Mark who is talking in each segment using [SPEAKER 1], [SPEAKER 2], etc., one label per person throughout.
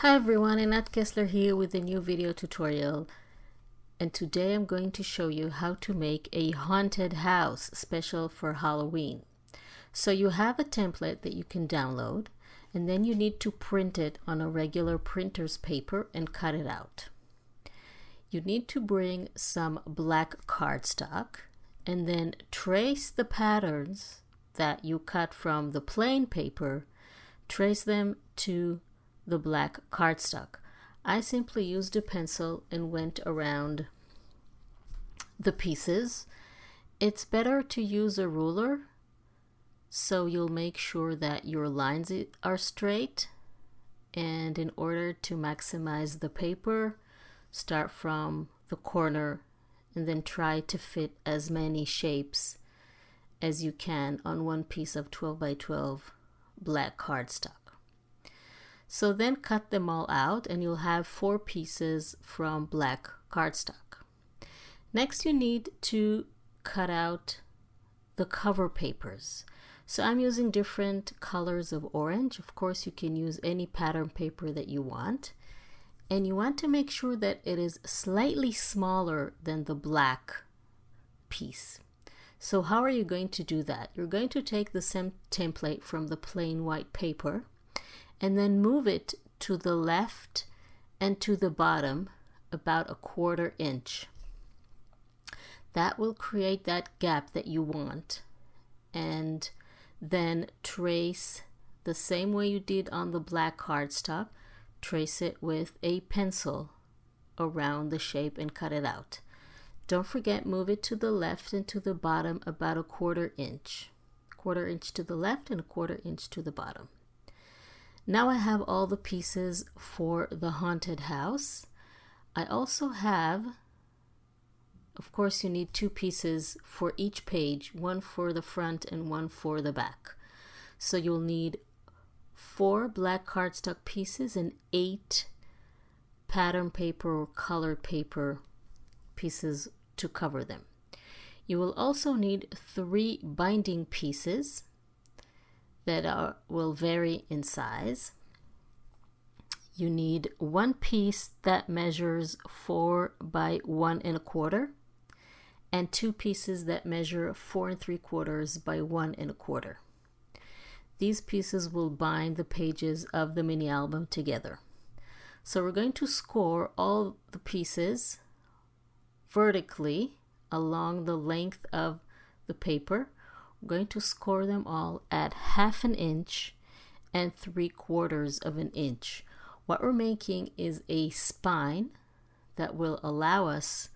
[SPEAKER 1] Hi everyone, Annette Kessler here with a new video tutorial, and today I'm going to show you how to make a haunted house special for Halloween. So you have a template that you can download, and then you need to print it on a regular printer's paper and cut it out. You need to bring some black cardstock and then trace the patterns that you cut from the plain paper, trace them to the black cardstock. I simply used a pencil and went around the pieces. It's better to use a ruler, so you'll make sure that your lines are straight. And in order to maximize the paper, start from the corner and then try to fit as many shapes as you can on one piece of 12 by 12 black cardstock. So then cut them all out and you'll have 4 pieces from black cardstock. Next you need to cut out the cover papers. So I'm using different colors of orange. Of course you can use any pattern paper that you want. And you want to make sure that it is slightly smaller than the black piece. So how are you going to do that? You're going to take the same template from the plain white paper and then move it to the left and to the bottom about 1/4 inch. That will create that gap that you want. And then trace the same way you did on the black cardstock. Trace it with a pencil around the shape and cut it out. Don't forget, move it to the left and to the bottom about 1/4 inch. 1/4 inch to the left and 1/4 inch to the bottom. Now I have all the pieces for the haunted house. I also have, of course you need 2 pieces for each page, one for the front and one for the back. So you'll need 4 black cardstock pieces and 8 pattern paper or colored paper pieces to cover them. You will also need 3 binding pieces that will vary in size. You need 1 piece that measures 4 by 1 1/4 and 2 pieces that measure 4 3/4 by 1 1/4. These pieces will bind the pages of the mini album together. So we're going to score all the pieces vertically along the length of the paper. We're going to score them all at 1/2 inch and 3/4 inch. What we're making is a spine that will allow us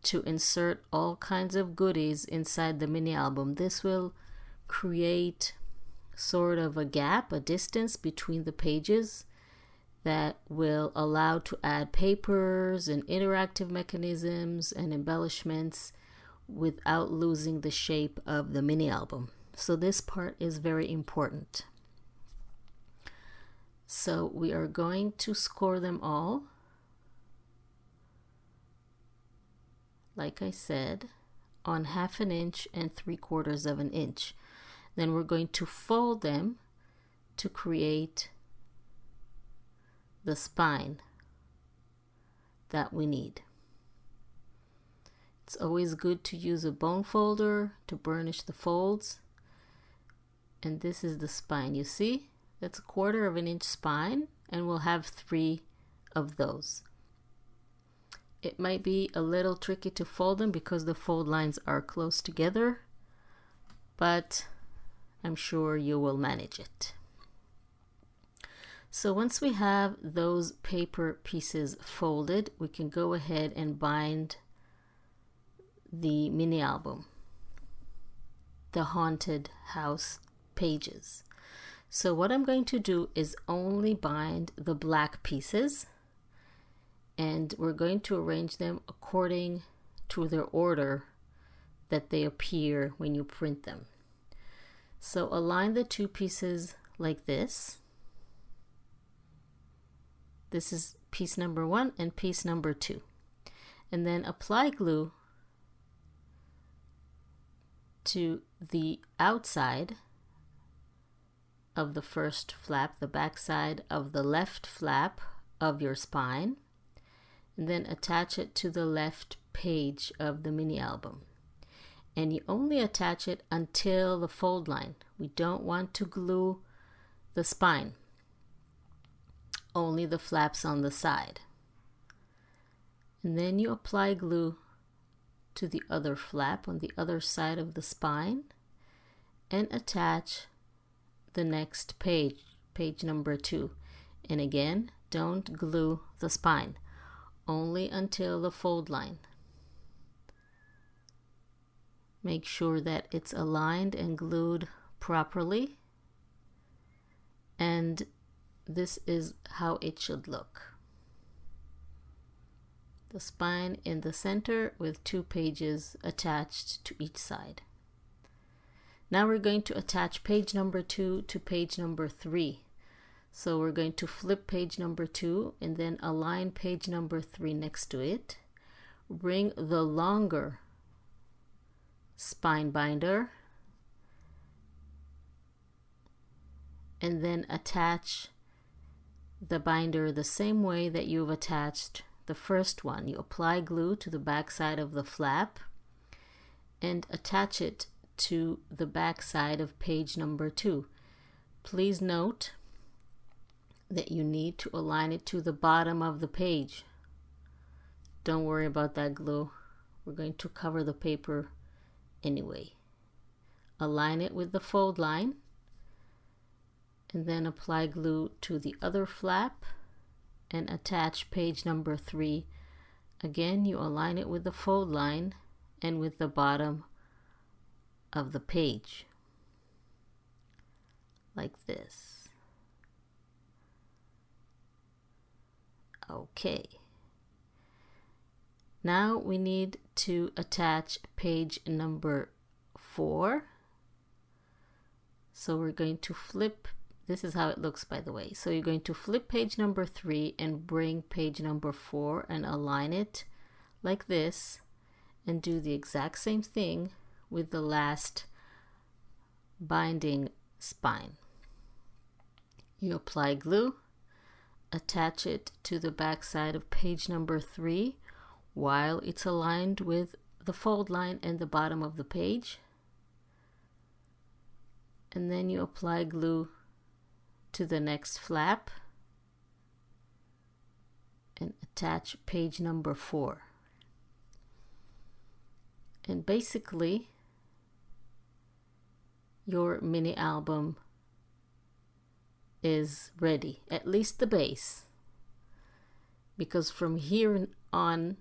[SPEAKER 1] to insert all kinds of goodies inside the mini album. This will create sort of a gap, a distance between the pages that will allow to add papers and interactive mechanisms and embellishments without losing the shape of the mini album. So this part is very important. So we are going to score them all, like I said, on 1/2 inch and 3/4 inch. Then we're going to fold them to create the spine that we need. It's always good to use a bone folder to burnish the folds. And this is the spine. You see? That's 1/4 inch spine, and we'll have 3 of those. It might be a little tricky to fold them because the fold lines are close together, but I'm sure you will manage it. So once we have those paper pieces folded, we can go ahead and bind the mini album, the haunted house pages. So what I'm going to do is only bind the black pieces, and we're going to arrange them according to their order that they appear when you print them. So align the 2 pieces like this. This is piece number 1 and piece number 2. And then apply glue to the outside of the first flap, the back side of the left flap of your spine, and then attach it to the left page of the mini album. And you only attach it until the fold line. We don't want to glue the spine, only the flaps on the side. And then you apply glue to the other flap on the other side of the spine and attach the next page, page number 2. And again, don't glue the spine, only until the fold line. Make sure that it's aligned and glued properly, and this is how it should look. The spine in the center with 2 pages attached to each side. Now we're going to attach page number 2 to page number 3. So we're going to flip page number 2 and then align page number 3 next to it. Bring the longer spine binder and then attach the binder the same way that you've attached the first one. You apply glue to the back side of the flap and attach it to the back side of page number 2. Please note that you need to align it to the bottom of the page. Don't worry about that glue. We're going to cover the paper anyway. Align it with the fold line and then apply glue to the other flap and attach page number 3. Again, you align it with the fold line and with the bottom of the page, like this. Okay. Now we need to attach page number 4. So we're going to flip. This is how it looks, by the way. So you're going to flip page number 3 and bring page number 4 and align it like this, and do the exact same thing with the last binding spine. You apply glue, attach it to the back side of page number 3 while it's aligned with the fold line and the bottom of the page, and then you apply glue to the next flap and attach page number 4. And basically your mini album is ready, at least the base, because from here on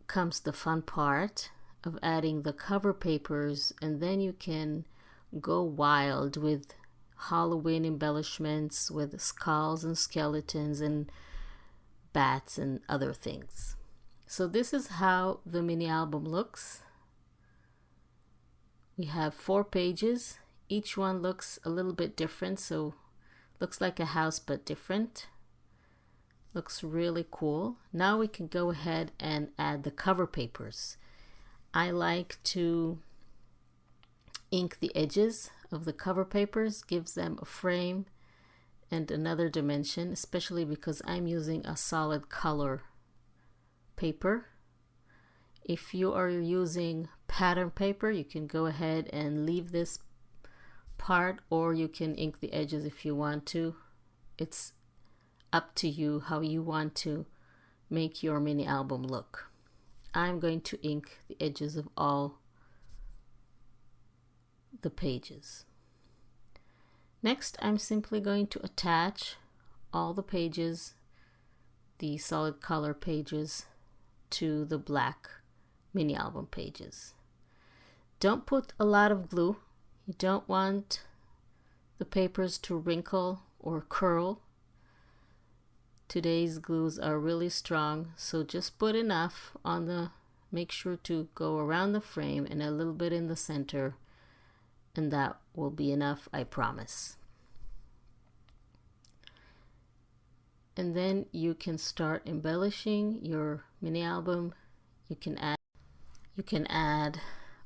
[SPEAKER 1] comes the fun part of adding the cover papers, and then you can go wild with Halloween embellishments with skulls and skeletons and bats and other things. So this is how the mini album looks. We have 4 pages. Each one looks a little bit different, so looks like a house but different. Looks really cool. Now we can go ahead and add the cover papers. I like to ink the edges of the cover papers, gives them a frame and another dimension, especially because I'm using a solid color paper. If you are using pattern paper, you can go ahead and leave this part, or you can ink the edges if you want to. It's up to you how you want to make your mini album look. I'm going to ink the edges of all the pages. Next, I'm simply going to attach all the pages, the solid color pages, to the black mini album pages. Don't put a lot of glue. You don't want the papers to wrinkle or curl. Today's glues are really strong, so just put enough on the, make sure to go around the frame and a little bit in the center, and that will be enough, I promise. And then you can start embellishing your mini album. You can add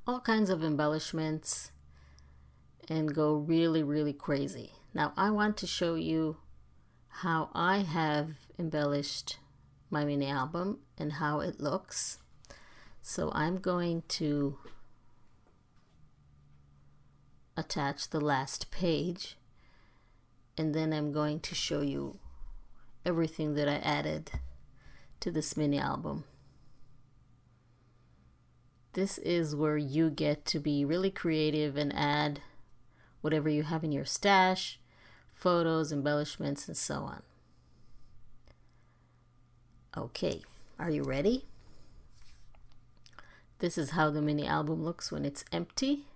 [SPEAKER 1] all kinds of embellishments and go really crazy. Now I want to show you how I have embellished my mini album and how it looks. So I'm going to attach the last page, and then I'm going to show you everything that I added to this mini album. This is where you get to be really creative and add whatever you have in your stash, photos, embellishments, and so on. Okay, are you ready? This is how the mini album looks when it's empty.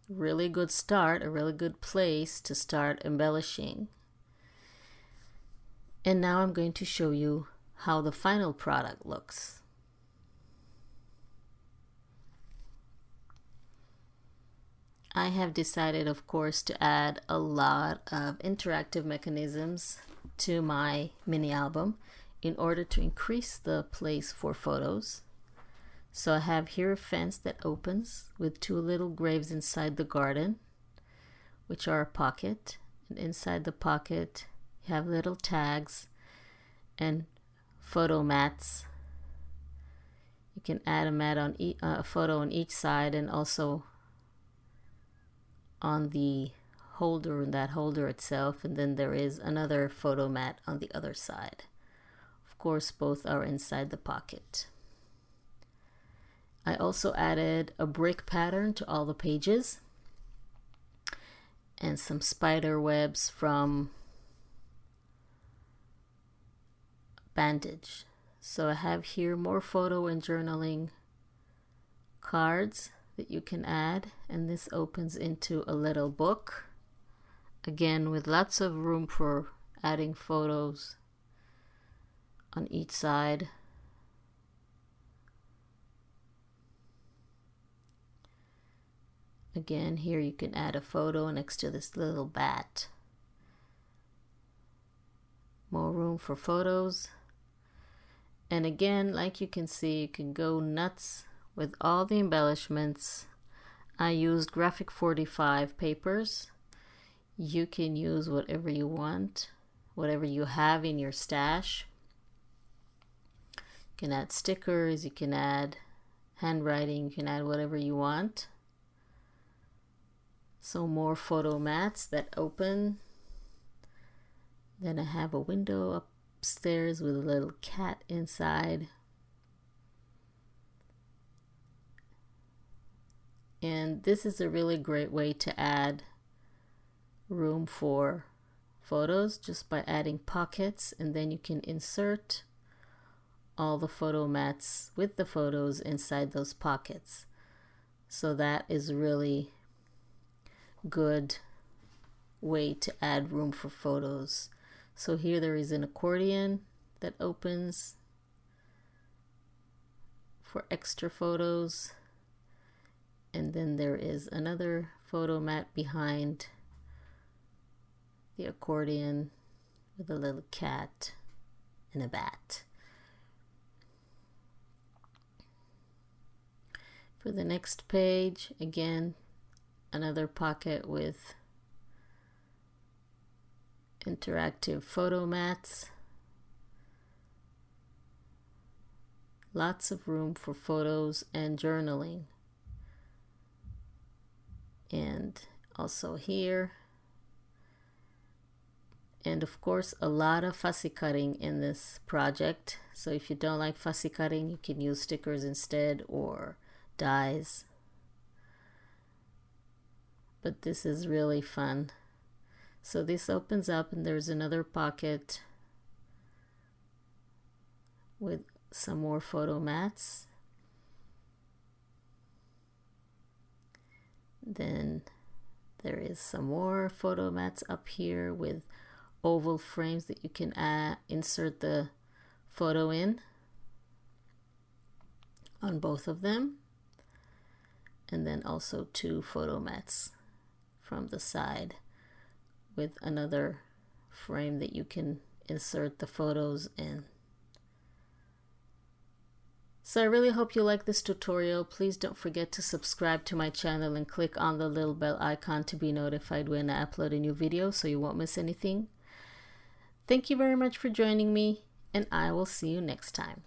[SPEAKER 1] Really good start, a really good place to start embellishing. And now I'm going to show you how the final product looks. I have decided, of course, to add a lot of interactive mechanisms to my mini album in order to increase the place for photos. So I have here a fence that opens with two little graves inside the garden, which are a pocket. And inside the pocket, you have little tags and photo mats. You can add a mat on a photo on each side, and also on the holder, in that holder itself, and then there is another photo mat on the other side. Of course, both are inside the pocket. I also added a brick pattern to all the pages and some spider webs from bandage. So I have here more photo and journaling cards that you can add, and this opens into a little book, again with lots of room for adding photos on each side. Again, here you can add a photo next to this little bat. More room for photos. And again, like you can see, you can go nuts with all the embellishments. I used graphic 45 papers. You can use whatever you want, whatever you have in your stash. You can add stickers, you can add handwriting, you can add whatever you want. So more photo mats that open. Then I have a window upstairs with a little cat inside. And this is a really great way to add room for photos just by adding pockets, and then you can insert all the photo mats with the photos inside those pockets. So that is really good way to add room for photos. So here there is an accordion that opens for extra photos, and then there is another photo mat behind the accordion with a little cat and a bat. For the next page, again, another pocket with interactive photo mats. Lots of room for photos and journaling. And also here. And of course, a lot of fussy cutting in this project. So if you don't like fussy cutting, you can use stickers instead or dies. But this is really fun. So this opens up and there's another pocket with some more photo mats. Then there is some more photo mats up here with oval frames that you can insert the photo in on both of them. And then also two photo mats from the side with another frame that you can insert the photos in. So I really hope you like this tutorial. Please don't forget to subscribe to my channel and click on the little bell icon to be notified when I upload a new video so you won't miss anything. Thank you very much for joining me, and I will see you next time.